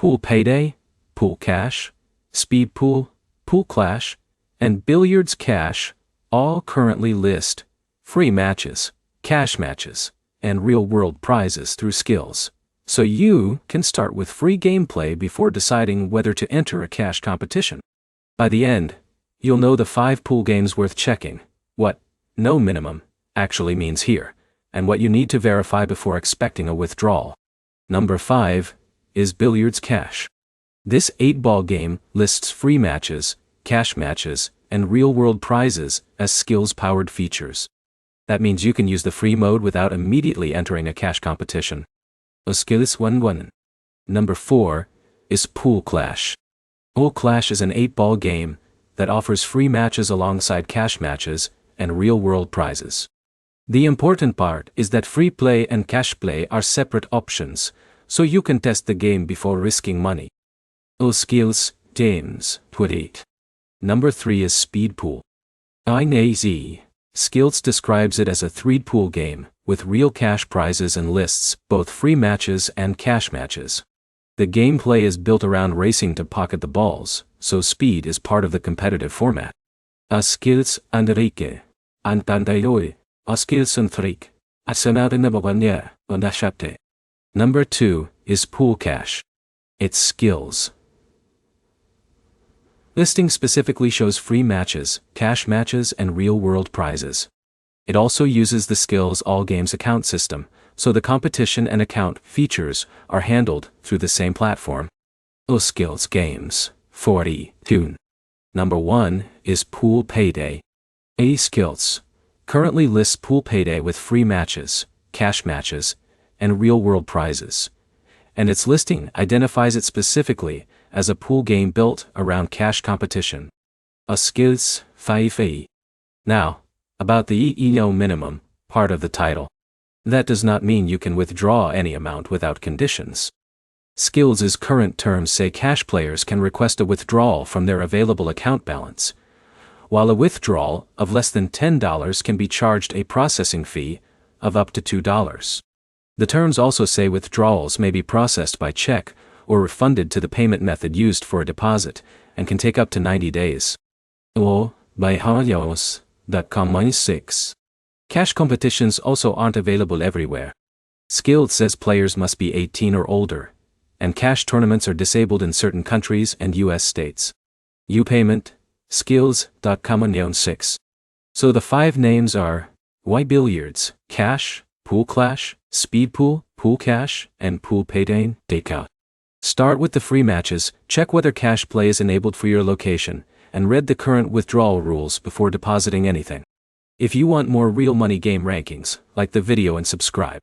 Pool Payday, Pool Cash, Speed Pool, Pool Clash, and Billiards Cash all currently list free matches, cash matches, and real-world prizes through Skillz, so you can start with free gameplay before deciding whether to enter a cash competition. By the end, you'll know the 5 pool games worth checking, what no minimum actually means here, and what you need to verify before expecting a withdrawal. Number 5 is Billiards Cash. This 8-ball game lists free matches, cash matches, and real-world prizes as Skillz-powered features. That means you can use the free mode without immediately entering a cash competition. Skillz 1. Number 4 is Pool Clash. Pool Clash is an 8-ball game that offers free matches alongside cash matches and real-world prizes. The important part is that free play and cash play are separate options, so you can test the game before risking money. Skillz Games 28. Number 3 is Speed Pool. Skillz describes it as a 3-pool game, with real cash prizes and lists both free matches and cash matches. The gameplay is built around racing to pocket the balls, so speed is part of the competitive format. Skillz Enrique, Antandayoy, Skillz Enrique, Asanadinabawanya, Onashapte. Number 2 is Pool Cash. It's Skillz. Listing specifically shows free matches, cash matches, and real-world prizes. It also uses the Skillz All Games account system, so the competition and account features are handled through the same platform. Skillz Games 42. Number 1 is Pool Payday. Skillz currently lists Pool Payday with free matches, cash matches, and real-world prizes, and its listing identifies it specifically as a pool game built around cash competition. Skillz 5. Now, about the no minimum part of the title. That does not mean you can withdraw any amount without conditions. Skillz' current terms say cash players can request a withdrawal from their available account balance, while a withdrawal of less than $10 can be charged a processing fee of up to $2. The terms also say withdrawals may be processed by check or refunded to the payment method used for a deposit, and can take up to 90 days. By Halios.com-6. Cash competitions also aren't available everywhere. Skillz says players must be 18 or older, and cash tournaments are disabled in certain countries and US states. Upayment, Skillz.com-6. So the 5 names are Billiards, Cash, Pool Clash, Speed Pool, Pool Cash, and Pool Payday. Start with the free matches, check whether cash play is enabled for your location, and read the current withdrawal rules before depositing anything. If you want more real money game rankings, like the video and subscribe.